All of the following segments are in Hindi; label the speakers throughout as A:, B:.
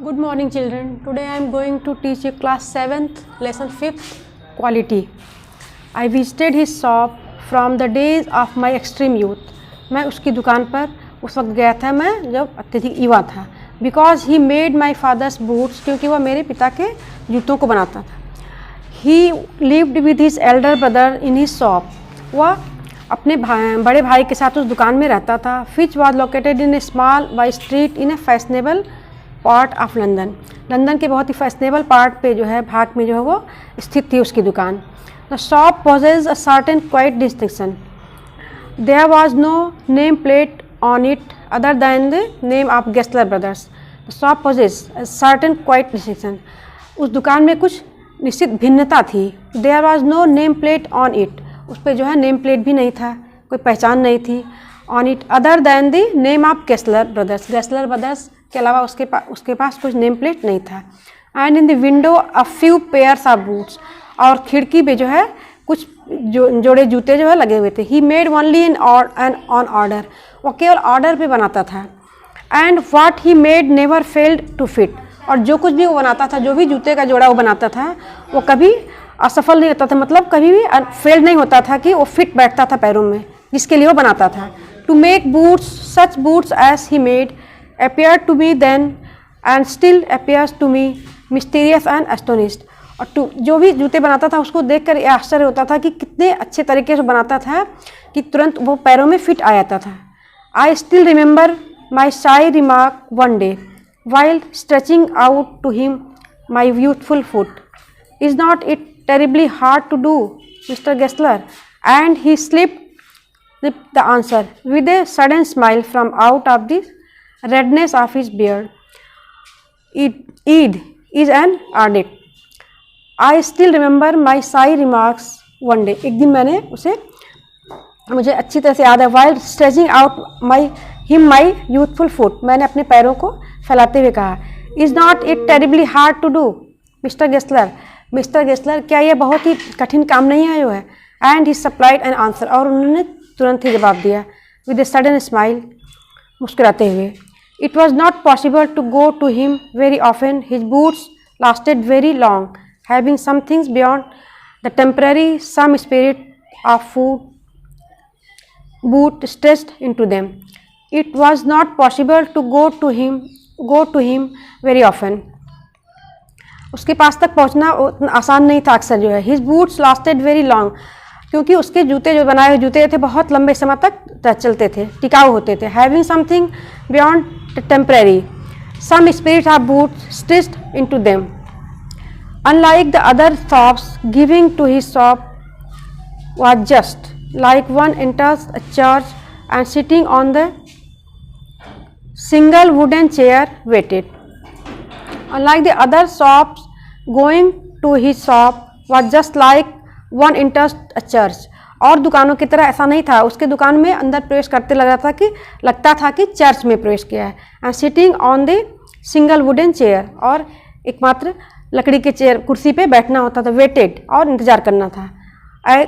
A: Good morning children. Today I am going to teach you class 7th lesson 5th quality. I visited his shop from the days of my extreme youth. मैं उसकी दुकान पर उस वक्त गया था मैं जब अत्यधिक युवा था. Because he made my father's boots, क्योंकि वह मेरे पिता के जूतों को बनाता था. He lived with his elder brother in his shop. वह अपने बड़े भाई के साथ उस दुकान में रहता था. Which was located in a small by street in a fashionable part of London. London के बहुत ही फैशनेबल पार्ट पे जो है भाग में जो है वो स्थित थी उसकी दुकान. The shop possesses a certain quite distinction. There was no name plate on it other than the name of Gessler brothers. The shop possesses a certain quite distinction. उस दुकान में कुछ निश्चित भिन्नता थी. There was no name plate on it. उस पर जो है नेम प्लेट भी नहीं था, कोई पहचान नहीं थी. On it other than the name of Gessler brothers. Gessler brothers के अलावा उसके पास कुछ नेम प्लेट नहीं था. And in the window a few pairs of boots. और खिड़की पे जो है कुछ जोड़े जूते जो है लगे हुए थे. He made only an on order. वो केवल ऑर्डर पे बनाता था. And what he made never failed to fit. और जो कुछ भी वो बनाता था, जो भी जूते का जोड़ा वो बनाता था, वो कभी असफल नहीं होता था. मतलब कभी भी फेल्ड नहीं होता था कि वो फिट बैठता था पैरों में जिसके लिए वो बनाता था. To make boots such boots as he made appeared to me then and still appears to me mysterious and astonished. और जो भी जूते बनाता था उसको देखकर यह आश्चर्य होता था कि कितने अच्छे तरीके से बनाता था कि तुरंत वो पैरों में फिट आ जाता था. I still remember my shy remark one day while stretching out to him my youthful foot. Is not it terribly hard to do, Mr. Gessler? And he slipped the answer with a sudden smile from out of the redness of his beard. It is an audit. I still remember my shy remarks one day. एक दिन मैंने मुझे अच्छी तरह से याद है. While stretching out my youthful foot. मैंने अपने पैरों को फैलाते हुए कहा. Is not it terribly hard to do, Mr. Gessler? Mr. Gessler, क्या यह बहुत ही कठिन काम नहीं है जो है? And he supplied an answer. और उन्होंने तुरंत ही जवाब दिया with a sudden smile, मुस्कुराते हुए. It was not possible to go to him very often. His boots lasted very long, having some things beyond the temporary, some spirit of boot stretched into them. It was not possible to go to him very often. उसके पास तक पहुंचना आसान नहीं था अक्सर जो है. His boots lasted very long. क्योंकि उसके जूते जो बनाए हुए जूते थे बहुत लंबे समय तक चलते थे, टिकाऊ होते थे. Having something beyond temporary, some spirit of boot stitched into them. Unlike the other shops, giving to his shop was just like one enters a church and sitting on the single wooden chair waited. Unlike the other shops, going to his shop was just like one enters a church. और दुकानों की तरह ऐसा नहीं था. उसके दुकान में अंदर प्रवेश करते लगता था कि चर्च में प्रवेश किया है. And sitting on the single wooden chair. और एकमात्र लकड़ी के चेयर कुर्सी पे बैठना होता था. वेटेड, और इंतजार करना था. A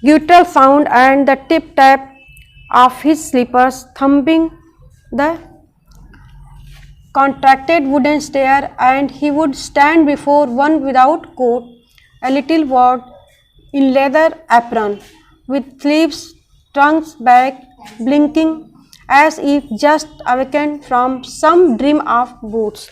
A: guttural sound and the tip tap of his slippers thumping the contracted wooden stair, and he would stand before one without coat, a little ward in leather apron, with sleeves trunks back, blinking as if just awakened from some dream of boots.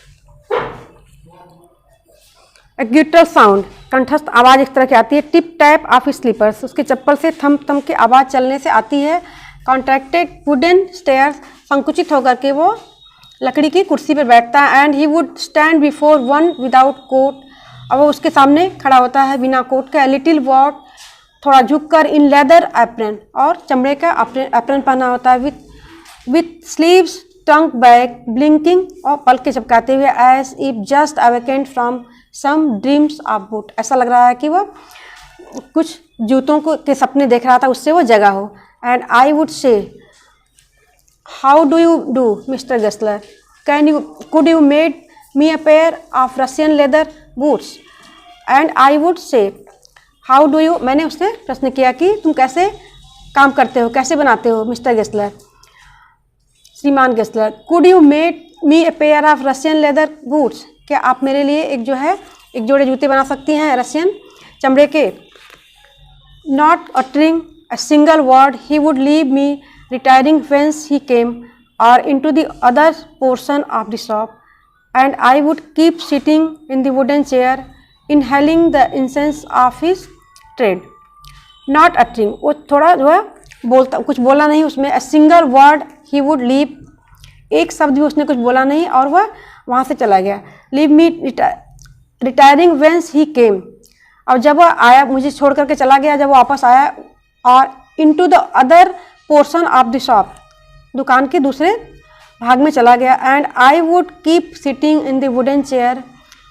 A: A guttural sound, कंठस्थ आवाज़ इस तरह की आती है. टिप टैप ऑफ स्लीपर्स, उसके चप्पल से थम थम के आवाज़ चलने से आती है. कॉन्ट्रैक्टेड वुडन स्टेयर्स, संकुचित होकर के वो लकड़ी की कुर्सी पर बैठता है. And he would stand before one without coat, और वो उसके सामने खड़ा होता है बिना कोट का. लिटिल वॉट, थोड़ा झुककर. इन लेदर एप्रन, और चमड़े का एप्रन पहना होता है. With sleeves turned back, blinking, और पलक के चमकाते हुए. As if just awakened from some dreams of boot. ऐसा लग रहा है कि वह कुछ जूतों के सपने देख रहा था, उससे वो जगा हो. And I would say, how do you do, Mr. Gessler? Could you made me a pair of Russian leather boots? And I would say, how do you? मैंने उससे प्रश्न किया कि तुम कैसे काम करते हो, कैसे बनाते हो, मिस्टर गेस्लर, श्रीमान Gessler. Could you made me a pair of Russian leather boots? क्या आप मेरे लिए एक जोड़े जूते बना सकती हैं रशियन चमड़े के? Not uttering a single word, he would leave me, retiring whence he came, or into the other portion of the shop, and I would keep sitting in the wooden chair, inhaling the incense of his trade. Not uttering, वो थोड़ा जो है कुछ बोला नहीं उसमें. a single word he would leave, एक शब्द भी उसने कुछ बोला नहीं और वह वहाँ से चला गया. leave me retiring whence he came, और जब वह आया मुझे छोड़ करके चला गया, जब वो वापस आया, और into the other portion of the shop, दुकान के दूसरे भाग में चला गया. and I would keep sitting in the wooden chair,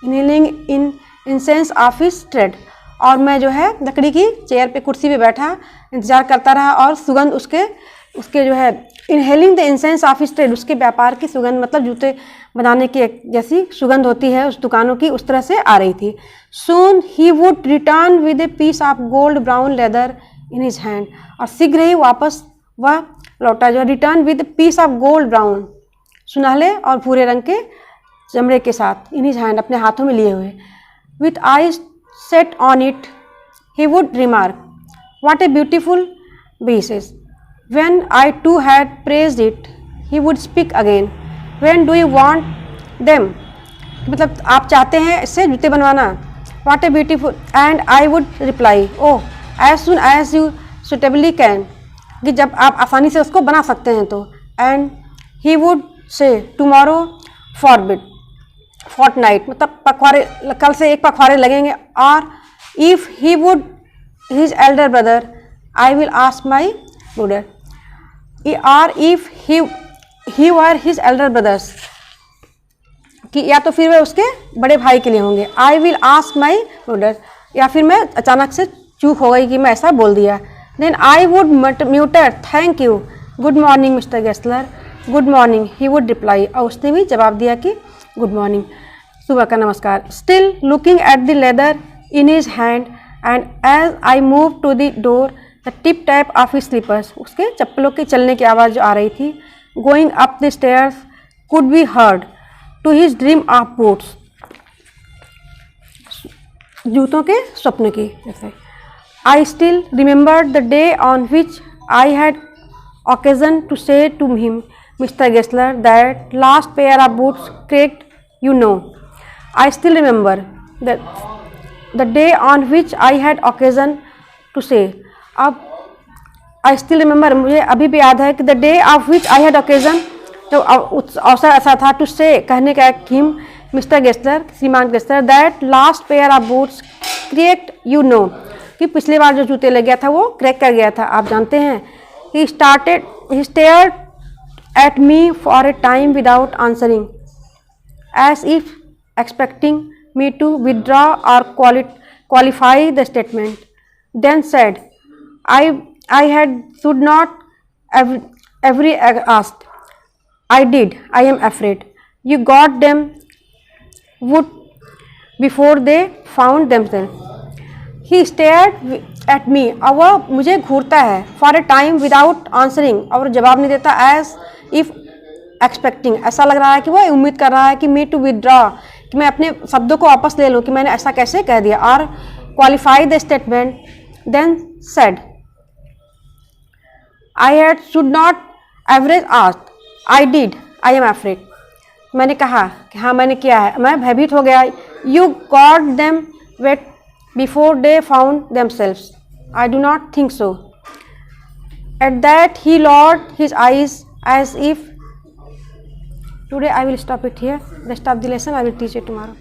A: inhaling in incense of his trade, और मैं जो है लकड़ी की चेयर पे कुर्सी पे बैठा इंतज़ार करता रहा और सुगंध उसके जो है inhaling the incense of his trade, उसके व्यापार की सुगंध, मतलब जूते बनाने की जैसी सुगंध होती है उस दुकानों की, उस तरह से आ रही थी. सून ही would return with a piece of gold brown leather in his hand, और शीघ्र ही वापस वह लौटा जो return with piece of gold brown, सुनहले और भूरे रंग के चमड़े के साथ, इन हिज हैंड, अपने हाथों में लिए हुए. With eyes set on it he would remark, what a beautiful pieces. When I too had praised it he would speak again, when do you want them, मतलब आप चाहते हैं इससे जूते बनवाना. What a beautiful, and I would reply, oh as soon as you suitably can, कि जब आप आसानी से उसको बना सकते हैं तो. and he would say tomorrow forbid fortnight, मतलब पखवाड़े, कल से एक पखवाड़े लगेंगे. और if he would his elder brother, I will ask my brother, or if he were his elder brothers, कि या तो फिर वे उसके बड़े भाई के लिए होंगे. I will ask my brother, या फिर मैं अचानक से चूक हो गई कि मैं ऐसा बोल दिया. Then I would mutter thank you, good morning Mister Gessler, good morning, he would reply, और उसने भी जवाब दिया कि गुड मॉर्निंग, सुबह का नमस्कार. Still looking at the leather in his hand, and as I move to the door the tip tap of his slippers, उसके चप्पलों के चलने की आवाज़ जो आ रही थी, going up the stairs could be heard to his dream of boots, जूतों के स्वप्न की. जैसे I still remembered the day on which I had occasion to say to him, Mr. Gessler, that last pair of boots cracked, you know. I still remember the day on which I had occasion to say. अब I still remember, मुझे अभी भी याद है कि the day of which I had occasion, तो अवसर ऐसा था to say, कहने का him, Mr. Gessler, श्रीमान Gessler, that last pair of boots cracked, you know, कि पिछली बार जो जूते लग गया था वो क्रैक कर गया था, आप जानते हैं. he stared at me for a time without answering, as if expecting me to withdraw or qualify the statement, then said, I had should not every asked, I did, I am afraid you got them wood before they found themselves. He stared at me, और वह मुझे घूरता है, for a time without answering, और जवाब नहीं देता, as if expecting, ऐसा लग रहा है कि वह उम्मीद कर रहा है कि me to withdraw, कि मैं अपने शब्दों को वापस ले लूँ कि मैंने ऐसा कैसे कह दिया, और qualify the statement, then said, I had should not average asked, I did, I am afraid. मैंने कहा कि हाँ मैंने किया है, मैं भयभीत हो गया. You got them wet before they found themselves, I do not think so. At that he lowered his eyes as if, today I will stop it here, rest of the lesson I will teach it tomorrow.